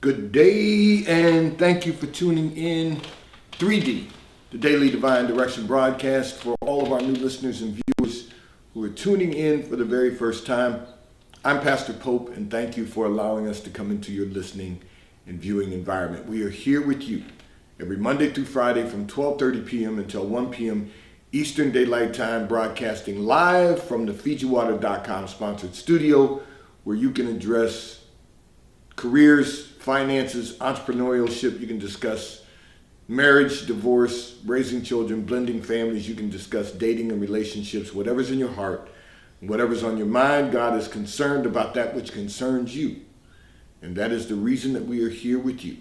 Good day, and thank you for tuning in 3D, the Daily Divine Direction broadcast. For all of our new listeners and viewers who are tuning in for the very first time, I'm Pastor Pope, and thank you for allowing us to come into your listening and viewing environment. We are here with you every Monday through Friday from 12:30 p.m. until 1 p.m. Eastern Daylight Time, broadcasting live from the FijiWater.com sponsored studio, where you can address careers, finances, entrepreneurship. You can discuss marriage, divorce, raising children, blending families. You can discuss dating and relationships, whatever's in your heart, whatever's on your mind. God is concerned about that which concerns you. And that is the reason that we are here with you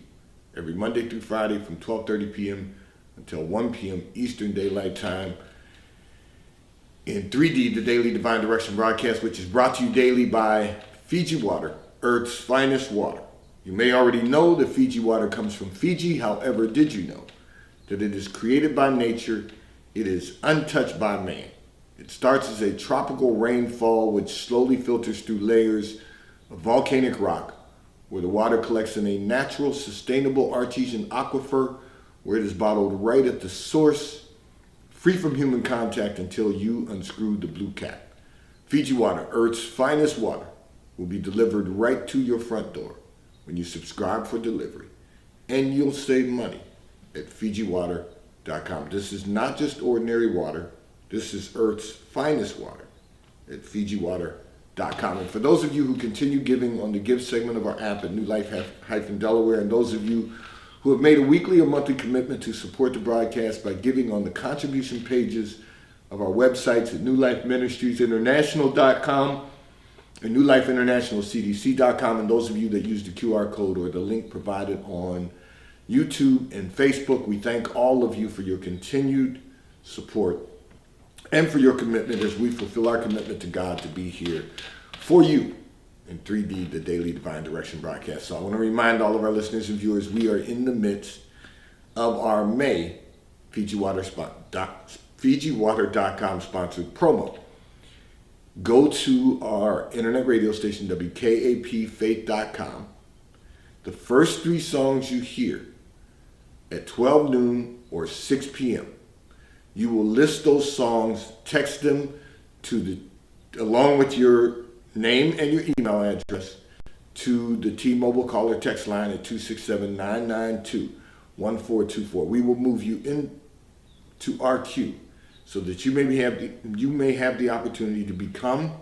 every Monday through Friday from 12:30 p.m. until 1 p.m. Eastern Daylight Time in 3D, the Daily Divine Direction broadcast, which is brought to you daily by Fiji Water, Earth's finest water. You may already know that Fiji water comes from Fiji. However, did you know that it is created by nature? It is untouched by man. It starts as a tropical rainfall which slowly filters through layers of volcanic rock, where the water collects in a natural, sustainable artesian aquifer, where it is bottled right at the source, free from human contact until you unscrew the blue cap. Fiji Water, Earth's finest water, will be delivered right to your front door when you subscribe for delivery. And you'll save money at FijiWater.com. This is not just ordinary water. This is Earth's finest water at FijiWater.com. And for those of you who continue giving on the Give segment of our app at New Life-Delaware, and those of you who have made a weekly or monthly commitment to support the broadcast by giving on the contribution pages of our websites at NewLifeMinistriesInternational.com and NewLifeInternationalCDC.com, and those of you that use the QR code or the link provided on YouTube and Facebook, we thank all of you for your continued support and for your commitment as we fulfill our commitment to God to be here for you in 3D, the Daily Divine Direction broadcast. So I want to remind all of our listeners and viewers, we are in the midst of our May FijiWater.com sponsored promo. Go to our internet radio station, WKAPFaith.com. The first 3 songs you hear at 12 noon or 6 p.m., you will list those songs, text them along with your name and your email address to the T-Mobile caller text line at 267-992-1424. We will move you into our queue so that you may have the opportunity to become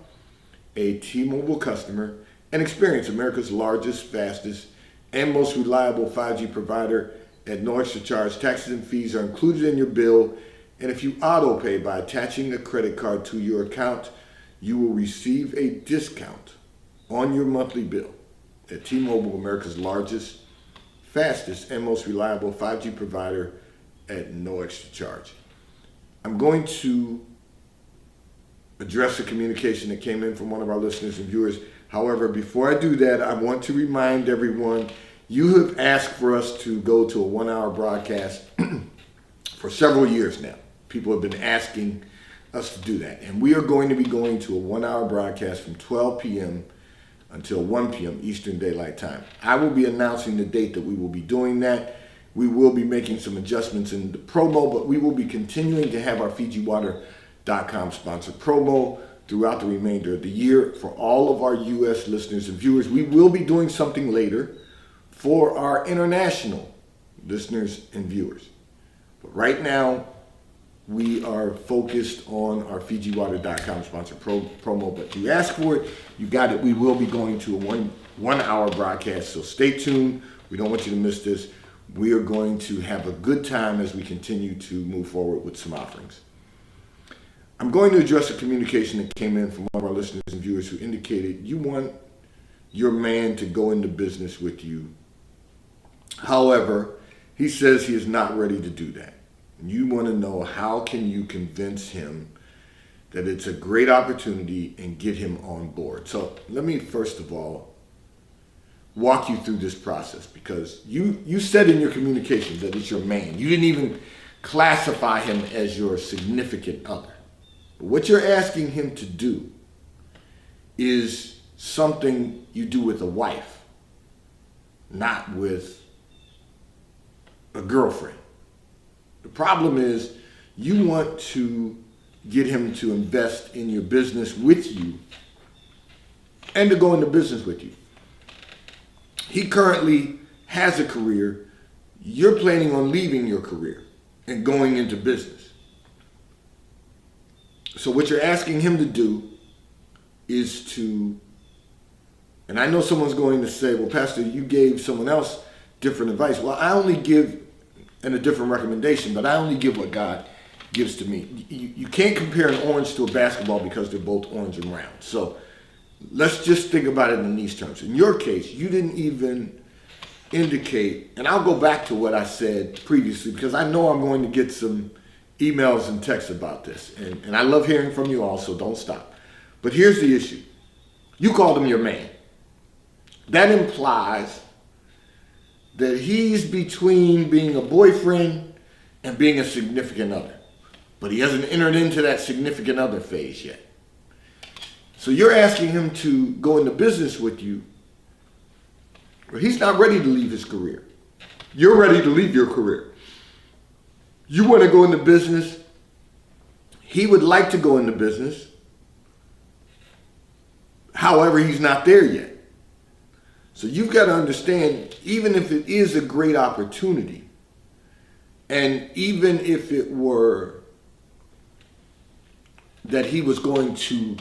a T-Mobile customer and experience America's largest, fastest, and most reliable 5G provider at no extra charge. Taxes and fees are included in your bill, and if you auto pay by attaching a credit card to your account, you will receive a discount on your monthly bill at T-Mobile, America's largest, fastest, and most reliable 5G provider at no extra charge. I'm going to address a communication that came in from one of our listeners and viewers. However, before I do that, I want to remind everyone, you have asked for us to go to a 1-hour broadcast for several years now. People have been asking us to do that. And we are going to be going to a 1-hour broadcast from 12 p.m. until 1 p.m. Eastern Daylight Time. I will be announcing the date that we will be doing that. We will be making some adjustments in the promo, but we will be continuing to have our FijiWater.com sponsored promo throughout the remainder of the year. For all of our U.S. listeners and viewers, we will be doing something later for our international listeners and viewers. But right now, we are focused on our FijiWater.com sponsored promo, but you asked for it, you got it. We will be going to a one-hour broadcast, so stay tuned. We don't want you to miss this. We are going to have a good time as we continue to move forward with some offerings. I'm going to address a communication that came in from one of our listeners and viewers who indicated you want your man to go into business with you. However, he says he is not ready to do that. You want to know, how can you convince him that it's a great opportunity and get him on board? So let me first of all walk you through this process, because you said in your communication that it's your man. You didn't even classify him as your significant other. But what you're asking him to do is something you do with a wife. not with a girlfriend. The problem is you want to get him to invest in your business with you and to go into business with you. He currently has a career. You're planning on leaving your career and going into business. So what you're asking him to do is to, and I know someone's going to say, well, Pastor, you gave someone else different advice. Well, I only give, and a different recommendation, but I only give what God gives to me. You can't compare an orange to a basketball because they're both orange and round. So let's just think about it in these terms. In your case, you didn't even indicate, and I'll go back to what I said previously because I know I'm going to get some emails and texts about this. And I love hearing from you all, so don't stop. But here's the issue. You called him your man. That implies that he's between being a boyfriend and being a significant other. But he hasn't entered into that significant other phase yet. So you're asking him to go into business with you, but he's not ready to leave his career. You're ready to leave your career. You want to go into business. He would like to go into business. However, he's not there yet. So you've got to understand, even if it is a great opportunity, and even if it were that he was going to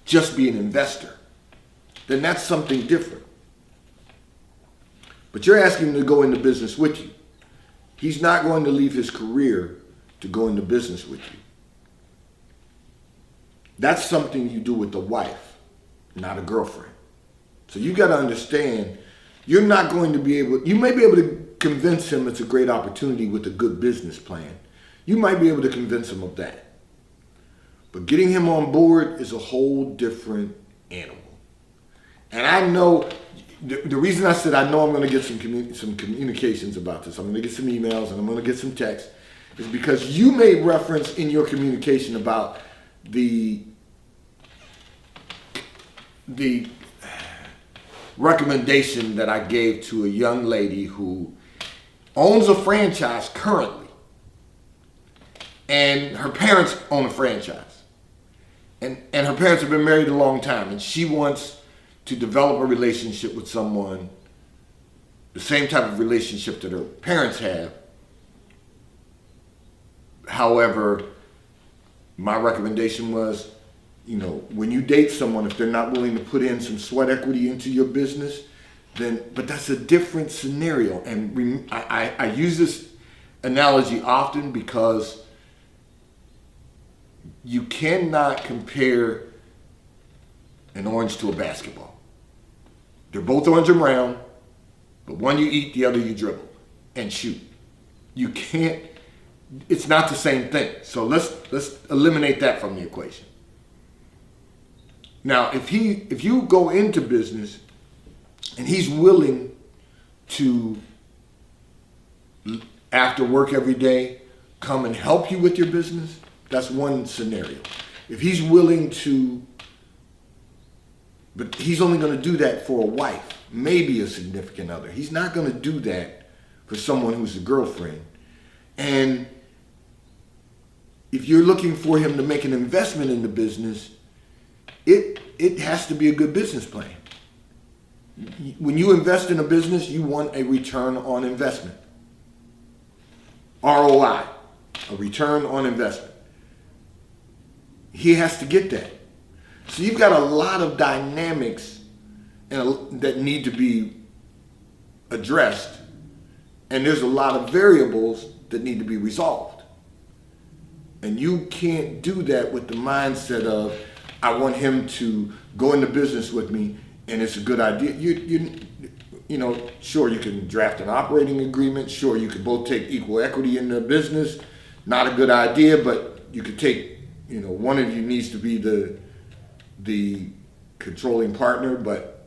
just be an investor, then that's something different. But you're asking him to go into business with you. He's not going to leave his career to go into business with you. That's something you do with the wife, not a girlfriend. So you got to understand, you're not going to be able, you may be able to convince him it's a great opportunity with a good business plan. You might be able to convince him of that. But getting him on board is a whole different animal. And I know, the reason I said I know I'm going to get some communications about this, I'm going to get some emails and I'm going to get some texts, is because you made reference in your communication about the recommendation that I gave to a young lady who owns a franchise currently, and her parents own a franchise. And her parents have been married a long time, and she wants to develop a relationship with someone, the same type of relationship that her parents have. However, my recommendation was, when you date someone, if they're not willing to put in some sweat equity into your business, but that's a different scenario. And I use this analogy often because you cannot compare an orange to a basketball. They're both orange and round, but one you eat, the other you dribble and shoot. You can't, it's not the same thing. So let's eliminate that from the equation. Now, if you go into business and he's willing to, after work every day, come and help you with your business, that's one scenario. If he's willing to, but he's only going to do that for a wife, maybe a significant other. He's not going to do that for someone who's a girlfriend. And if you're looking for him to make an investment in the business, it has to be a good business plan. When you invest in a business, you want a return on investment. ROI, a return on investment. He has to get that. So you've got a lot of dynamics that need to be addressed, and there's a lot of variables that need to be resolved. And you can't do that with the mindset of, I want him to go into business with me and it's a good idea. Sure, you can draft an operating agreement. Sure, you can both take equal equity in the business. Not a good idea, but you could take, one of you needs to be the controlling partner, but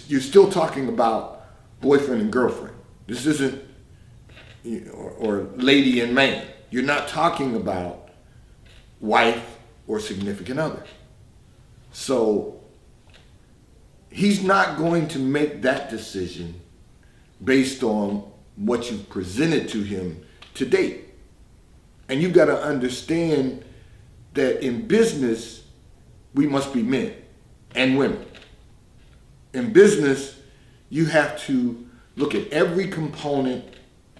you're still talking about boyfriend and girlfriend. This isn't, or lady and man. You're not talking about wife or significant other. So he's not going to make that decision based on what you've presented to him to date. And you've got to understand that in business, we must be men and women. In business, you have to look at every component,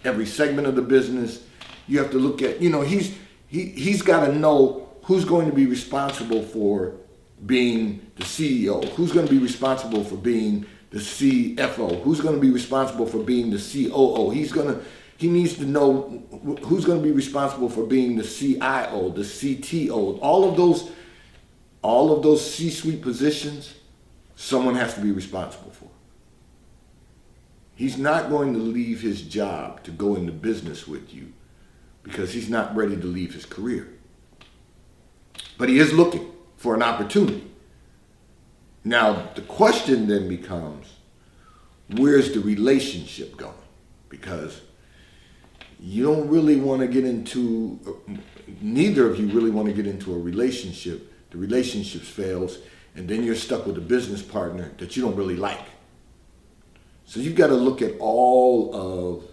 every segment of the business. You have to look at, he's got to know who's going to be responsible for being the CEO, who's going to be responsible for being the CFO, who's going to be responsible for being the COO. He needs to know who's going to be responsible for being the CIO, the CTO. All of those C-suite positions, someone has to be responsible for. He's not going to leave his job to go into business with you because he's not ready to leave his career. But he is looking for an opportunity. Now, the question then becomes, where's the relationship going? Because you don't really want to get into, neither of you really want to get into a relationship. The relationship fails, and then you're stuck with a business partner that you don't really like. So you've got to look at all of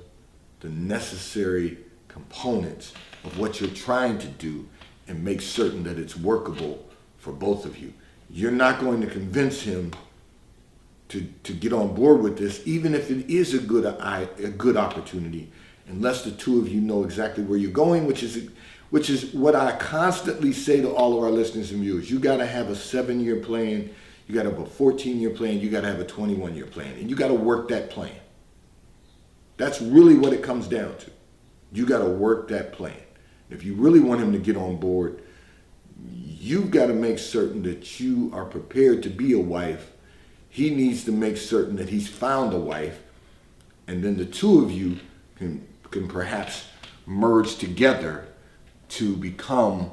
the necessary components of what you're trying to do and make certain that it's workable for both of you. You're not going to convince him to get on board with this, even if it is a good opportunity, unless the two of you know exactly where you're going, which is what I constantly say to all of our listeners and viewers. You got to have a 7-year plan. You got to have a 14-year plan. You got to have a 21-year plan, and you got to work that plan. That's really what it comes down to. You got to work that plan. If you really want him to get on board, you've got to make certain that you are prepared to be a wife. He needs to make certain that he's found a wife, and then the two of you can perhaps merge together to become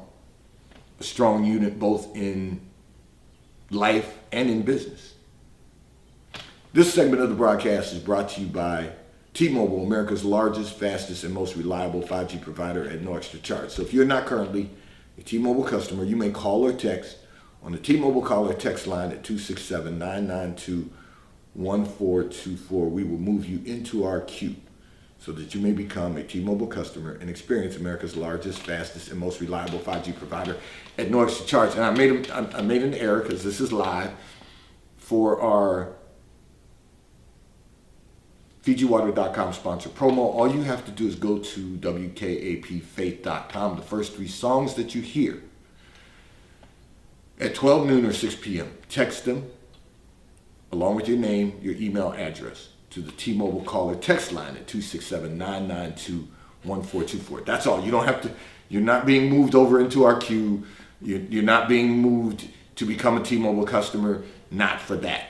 a strong unit both in life and in business. This segment of the broadcast is brought to you by T-Mobile, America's largest, fastest, and most reliable 5G provider at no extra charge. So if you're not currently a T-Mobile customer, you may call or text on the T-Mobile call or text line at 267-992-1424. We will move you into our queue so that you may become a T-Mobile customer and experience America's largest, fastest, and most reliable 5G provider at no extra charge. And I made an error because this is live for our FijiWater.com sponsor promo. All you have to do is go to WKAPFaith.com. The first 3 songs that you hear at 12 noon or 6 p.m., text them along with your name, your email address to the T-Mobile caller text line at 267-992-1424. That's all. You don't have to, you're not being moved over into our queue. You're not being moved to become a T-Mobile customer. Not for that.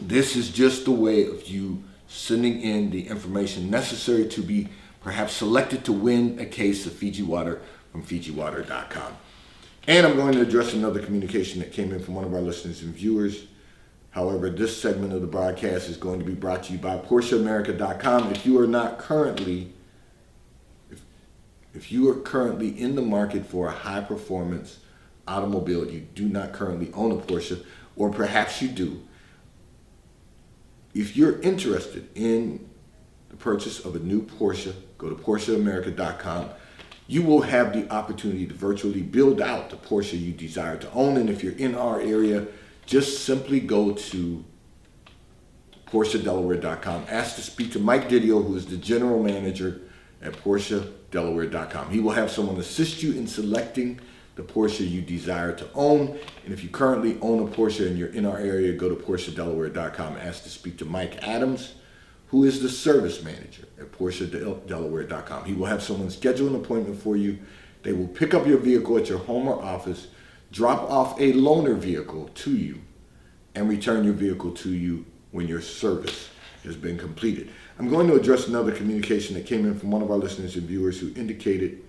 This is just the way of you sending in the information necessary to be perhaps selected to win a case of Fiji Water from FijiWater.com. And I'm going to address another communication that came in from one of our listeners and viewers. However, this segment of the broadcast is going to be brought to you by PorscheAmerica.com. If you are not currently, if you are currently in the market for a high performance automobile, you do not currently own a Porsche, or perhaps you do. If you're interested in the purchase of a new Porsche, go to PorscheAmerica.com. You will have the opportunity to virtually build out the Porsche you desire to own. And if you're in our area, just simply go to PorscheDelaware.com. Ask to speak to Mike Didio, who is the general manager at PorscheDelaware.com. He will have someone assist you in selecting the Porsche you desire to own. And if you currently own a Porsche and you're in our area, go to PorscheDelaware.com. Ask to speak to Mike Adams, who is the service manager at PorscheDelaware.com. He will have someone schedule an appointment for you. They will pick up your vehicle at your home or office, drop off a loaner vehicle to you, and return your vehicle to you when your service has been completed. I'm going to address another communication that came in from one of our listeners and viewers who indicated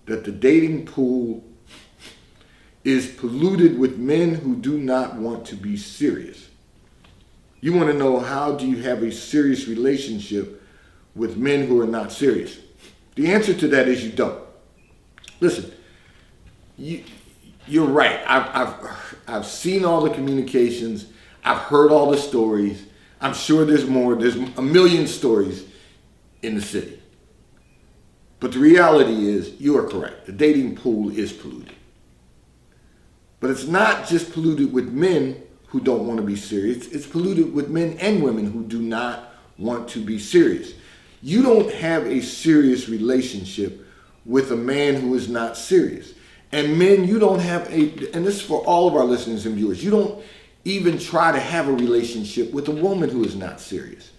that the dating pool is polluted with men who do not want to be serious. You want to know, how do you have a serious relationship with men who are not serious? The answer to that is you don't. Listen, you're right. I've seen all the communications. I've heard all the stories. I'm sure there's more. There's a million stories in the city. But the reality is, you are correct. The dating pool is polluted. But it's not just polluted with men who don't want to be serious. It's polluted with men and women who do not want to be serious. You don't have a serious relationship with a man who is not serious. And men, you don't have and this is for all of our listeners and viewers, you don't even try to have a relationship with a woman who is not serious.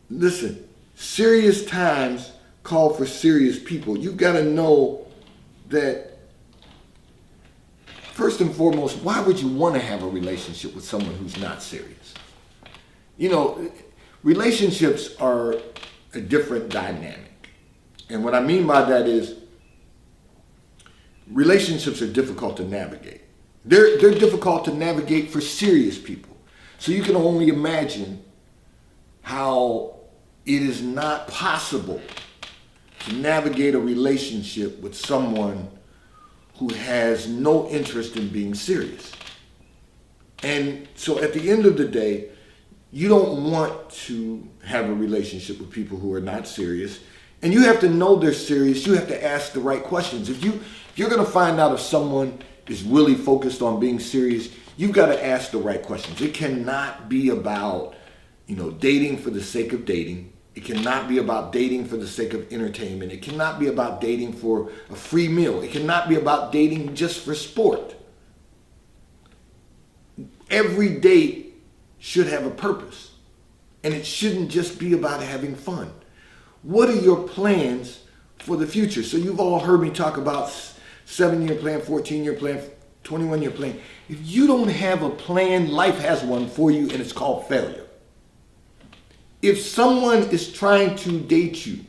Listen, serious times call for serious people. You've got to know that, first and foremost, why would you want to have a relationship with someone who's not serious? You know, relationships are a different dynamic. And what I mean by that is, relationships are difficult to navigate. They're difficult to navigate for serious people. So you can only imagine how it is not possible to navigate a relationship with someone who has no interest in being serious. And so at the end of the day, you don't want to have a relationship with people who are not serious. And you have to know they're serious. You have to ask the right questions. If you're going to find out if someone is really focused on being serious, you've got to ask the right questions. It cannot be about, dating for the sake of dating. It cannot be about dating for the sake of entertainment. It cannot be about dating for a free meal. It cannot be about dating just for sport. Every date should have a purpose, and it shouldn't just be about having fun. What are your plans for the future? So you've all heard me talk about 7-year plan, 14-year plan, 21-year plan. If you don't have a plan, life has one for you, and it's called failure. If someone is trying to date you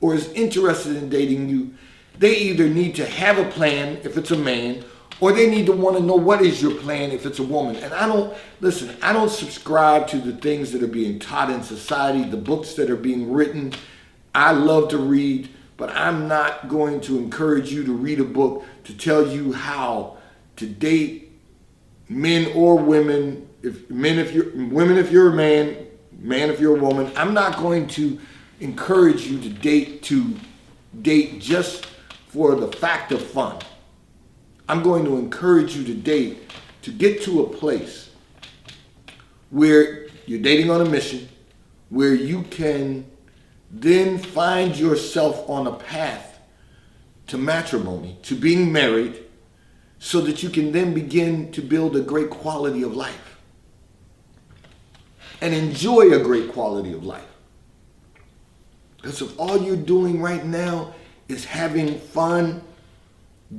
or is interested in dating you, they either need to have a plan if it's a man, or they need to want to know what is your plan if it's a woman. And I don't subscribe to the things that are being taught in society, the books that are being written. I love to read, but I'm not going to encourage you to read a book to tell you how to date men or women. Women if you're a man if you're a woman. I'm not going to encourage you to date just for the fact of fun. I'm going to encourage you to date to get to a place where you're dating on a mission, where you can then find yourself on a path to matrimony, to being married, so that you can then begin to build a great quality of life and enjoy a great quality of life. Because if all you're doing right now is having fun,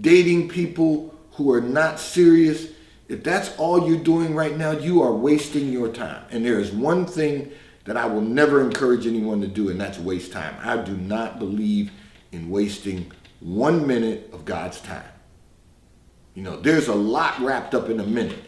dating people who are not serious, if that's all you're doing right now, you are wasting your time. And there is one thing that I will never encourage anyone to do, and that's waste time. I do not believe in wasting 1 minute of God's time. There's a lot wrapped up in a minute.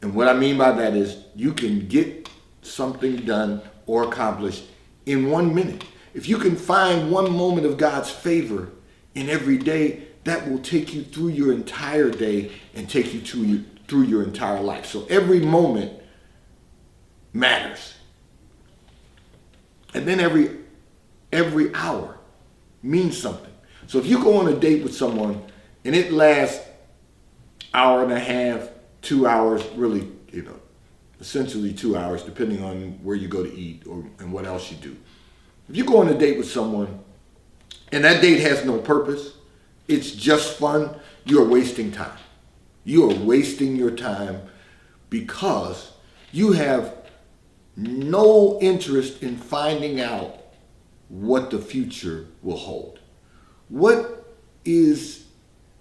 And what I mean by that is you can get something done or accomplished in 1 minute. If you can find one moment of God's favor in every day, that will take you through your entire day and take you through your entire life. So every moment matters. And then every hour means something. So if you go on a date with someone and it lasts hour and a half, 2 hours, really, essentially 2 hours, depending on where you go to eat and what else you do. If you go on a date with someone and that date has no purpose, it's just fun, you're wasting time. You are wasting your time because you have no interest in finding out what the future will hold. What is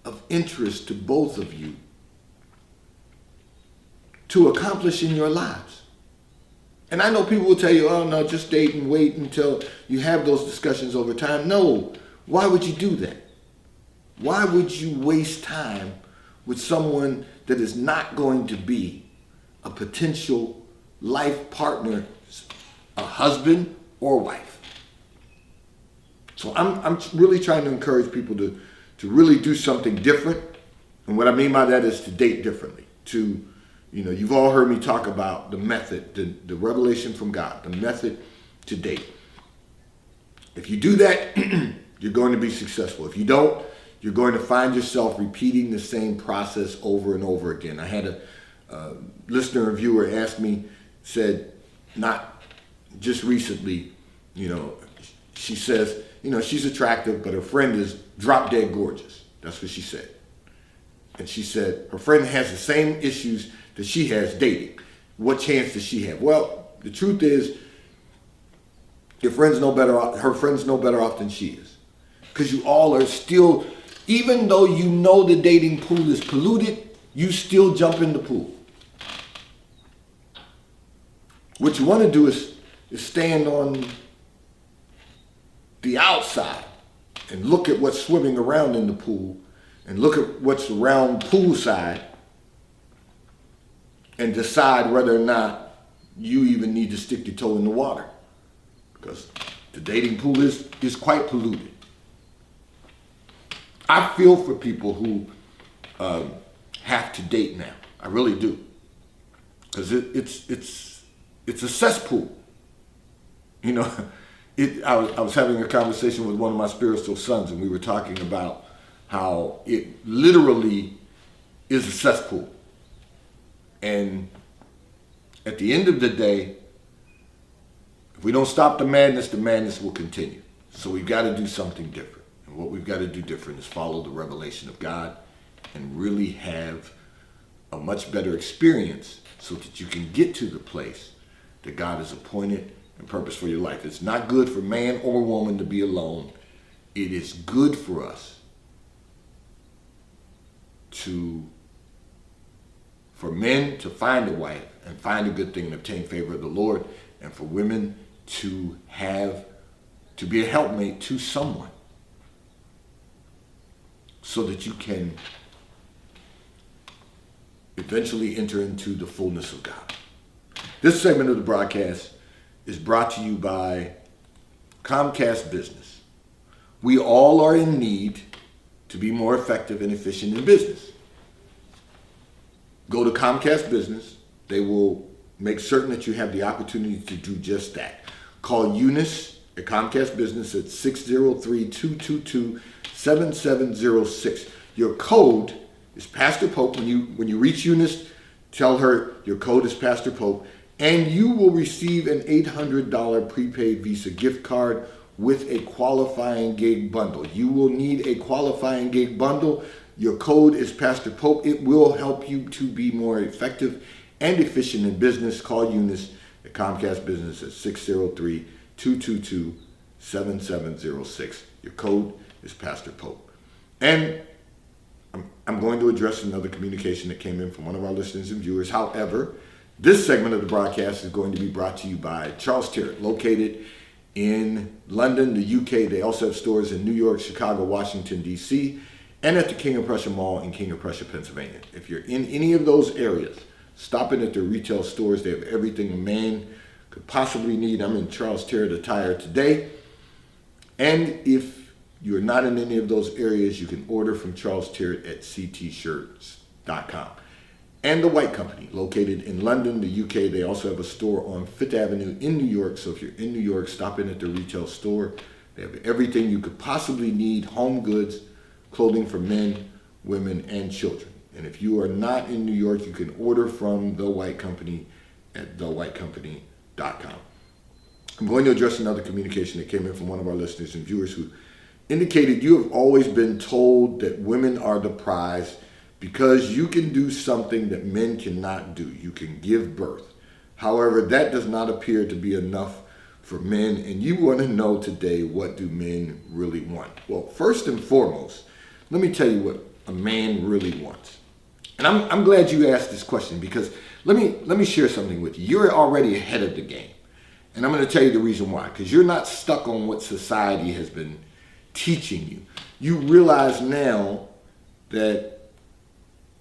of interest to both of you to accomplish in your lives? And I know people will tell you, oh no, just date and wait until you have those discussions over time. No, why would you do that? Why would you waste time with someone that is not going to be a potential life partner, a husband or wife? So I'm really trying to encourage people to really do something different. And what I mean by that is to date differently, to You've all heard me talk about the method, the revelation from God, the method to date. If you do that, you're going to be successful. If you don't, you're going to find yourself repeating the same process over and over again. I had a listener or viewer ask me, said, not just recently, she says, she's attractive, but her friend is drop dead gorgeous. That's what she said. And she said her friend has the same issues that she has dating. What chance does she have? Well, the truth is, her friend's no better off than she is. Because you all are still, even though you know the dating pool is polluted, you still jump in the pool. What you want to do is stand on the outside and look at what's swimming around in the pool and look at what's around poolside and decide whether or not you even need to stick your toe in the water. Because the dating pool is quite polluted. I feel for people who have to date now. I really do. Because it's a cesspool. I was having a conversation with one of my spiritual sons, and we were talking about how it literally is a cesspool. And at the end of the day, if we don't stop the madness will continue. So we've got to do something different. And what we've got to do different is follow the revelation of God and really have a much better experience so that you can get to the place that God has appointed and purpose for your life. It's not good for man or woman to be alone. It is good for us for men to find a wife and find a good thing and obtain favor of the Lord, and for women to be a helpmate to someone so that you can eventually enter into the fullness of God. This segment of the broadcast is brought to you by Comcast Business. We all are in need to be more effective and efficient in business. Go to Comcast Business. They will make certain that you have the opportunity to do just that. Call Eunice at Comcast Business at 603-222-7706. Your code is Pastor Pope. When you reach Eunice, tell her your code is Pastor Pope, and you will receive an $800 prepaid Visa gift card with a qualifying gig bundle. You will need a qualifying gig bundle. Your code is Pastor Pope. It will help you to be more effective and efficient in business. Call Eunice at Comcast Business at 603-222-7706. Your code is Pastor Pope. And I'm going to address another communication that came in from one of our listeners and viewers. However, this segment of the broadcast is going to be brought to you by Charles Tyrwhitt, located in London, the UK. They also have stores in New York, Chicago, Washington, D.C., and at the King of Prussia Mall in King of Prussia, Pennsylvania. If you're in any of those areas, stop in at their retail stores. They have everything a man could possibly need. I'm in Charles Tyrwhitt attire today. And if you're not in any of those areas, you can order from Charles Tyrwhitt at ctshirts.com. And The White Company, located in London, the UK. They also have a store on Fifth Avenue in New York. So if you're in New York, stop in at the retail store. They have everything you could possibly need: home goods, clothing for men, women, and children. And if you are not in New York, you can order from The White Company at thewhitecompany.com. I'm going to address another communication that came in from one of our listeners and viewers who indicated you have always been told that women are the prize because you can do something that men cannot do. You can give birth. However, that does not appear to be enough for men, and you want to know today, what do men really want? Well, first and foremost, let me tell you what a man really wants. And I'm glad you asked this question, because let me share something with you. You're already ahead of the game. And I'm going to tell you the reason why. Because you're not stuck on what society has been teaching you. You realize now that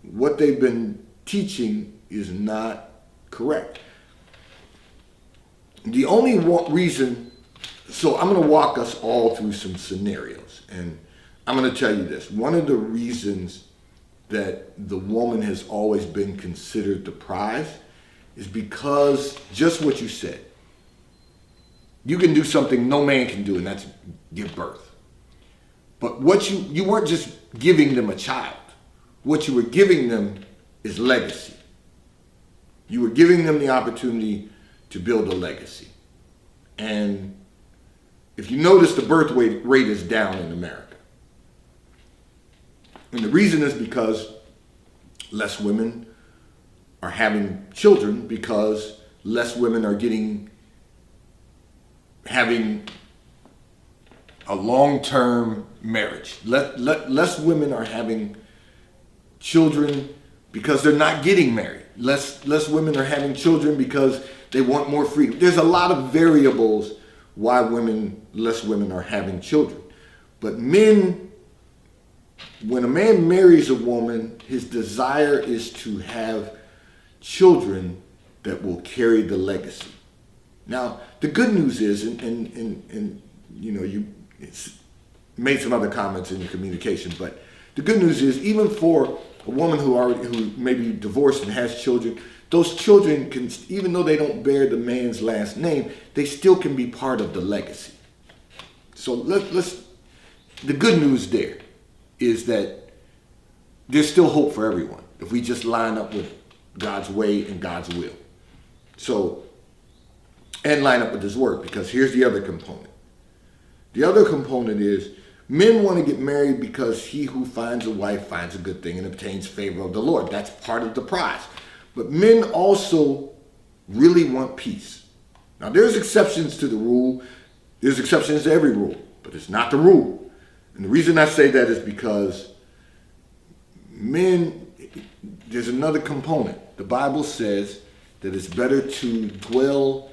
what they've been teaching is not correct. The only reason, so I'm going to walk us all through some scenarios. And I'm going to tell you this. One of the reasons that the woman has always been considered the prize is because just what you said. You can do something no man can do, and that's give birth. But what you weren't just giving them a child. What you were giving them is legacy. You were giving them the opportunity to build a legacy. And if you notice, the birth rate is down in America. And the reason is because less women are having children, because less women are having a long-term marriage. Less women are having children because they're not getting married. Less women are having children because they want more freedom. There's a lot of variables why less women are having children. But men, when a man marries a woman, his desire is to have children that will carry the legacy. Now, the good news is, and you know, you made some other comments in your communication, but the good news is, even for a woman who may be divorced and has children, those children can, even though they don't bear the man's last name, they still can be part of the legacy. So the good news there is that there's still hope for everyone if we just line up with God's way and God's will. So, and line up with his word, because here's the other component. The other component is men want to get married because he who finds a wife finds a good thing and obtains favor of the Lord. That's part of the prize. But men also really want peace. Now, there's exceptions to the rule. There's exceptions to every rule, but it's not the rule. And the reason I say that is because men, there's another component. The Bible says that it's better to dwell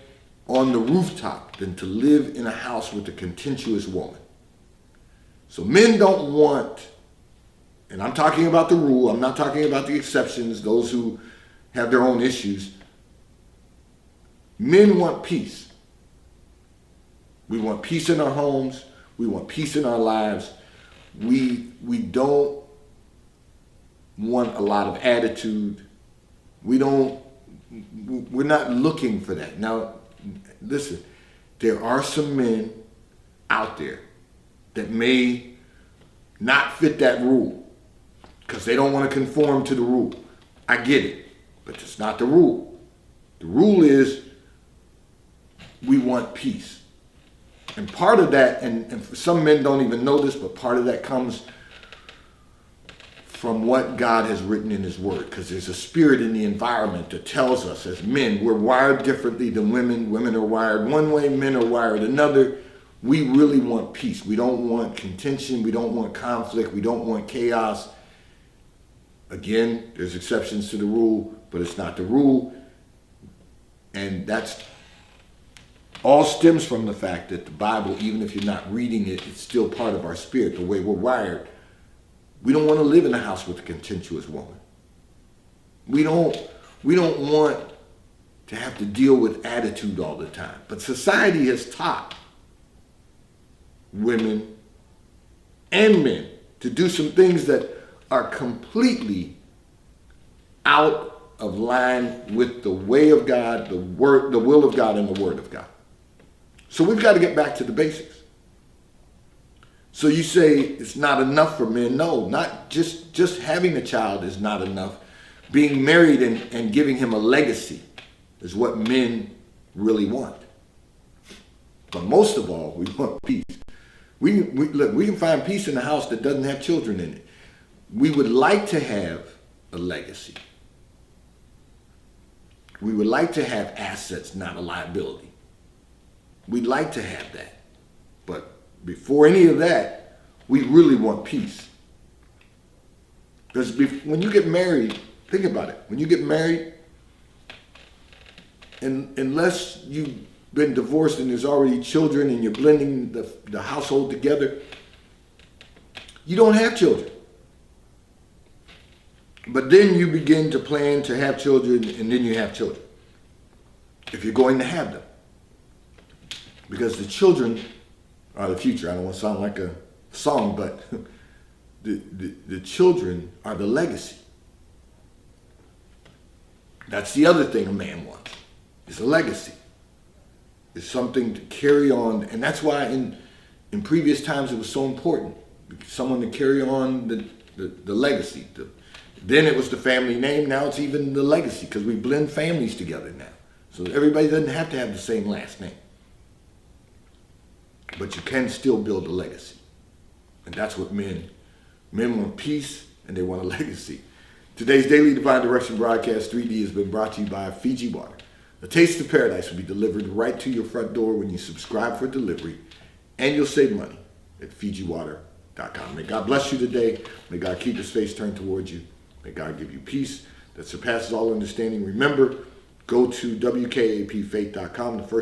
on the rooftop than to live in a house with a contentious woman. So men don't want, and I'm talking about the rule, I'm not talking about the exceptions, those who have their own issues. Men want peace. We want peace in our homes. We want peace in our lives. We don't want a lot of attitude. We're not looking for that. Now, listen, there are some men out there that may not fit that rule because they don't want to conform to the rule. I get it, but it's not the rule. The rule is we want peace. And part of that, and some men don't even know this, but part of that comes from what God has written in his word, because there's a spirit in the environment that tells us as men, we're wired differently than women. Women are wired one way, men are wired another. We really want peace. We don't want contention. We don't want conflict. We don't want chaos. Again, there's exceptions to the rule, but it's not the rule. And that's all stems from the fact that the Bible, even if you're not reading it, it's still part of our spirit, the way we're wired. We don't want to live in a house with a contentious woman. We don't want to have to deal with attitude all the time. But society has taught women and men to do some things that are completely out of line with the way of God, the will of God, and the word of God. So we've got to get back to the basics. So you say it's not enough for men. No, not just having a child is not enough. Being married and giving him a legacy is what men really want. But most of all, we want peace. We can find peace in a house that doesn't have children in it. We would like to have a legacy. We would like to have assets, not a liability. We'd like to have that. But before any of that, we really want peace. Because when you get married, think about it. When you get married, and unless you've been divorced and there's already children and you're blending the household together, you don't have children. But then you begin to plan to have children, and then you have children. If you're going to have them. Because the children are the future. I don't want to sound like a song, but the children are the legacy. That's the other thing a man wants. It's a legacy. It's something to carry on. And that's why in previous times it was so important. Someone to carry on the legacy. Then it was the family name. Now it's even the legacy because we blend families together now. So everybody doesn't have to have the same last name. But you can still build a legacy. And that's what men want peace and they want a legacy. Today's Daily Divine Direction broadcast 3D has been brought to you by Fiji Water. A taste of paradise will be delivered right to your front door when you subscribe for delivery, and you'll save money at FijiWater.com. May God bless you today. May God keep his face turned towards you. May God give you peace that surpasses all understanding. Remember, go to WKAPfaith.com. The first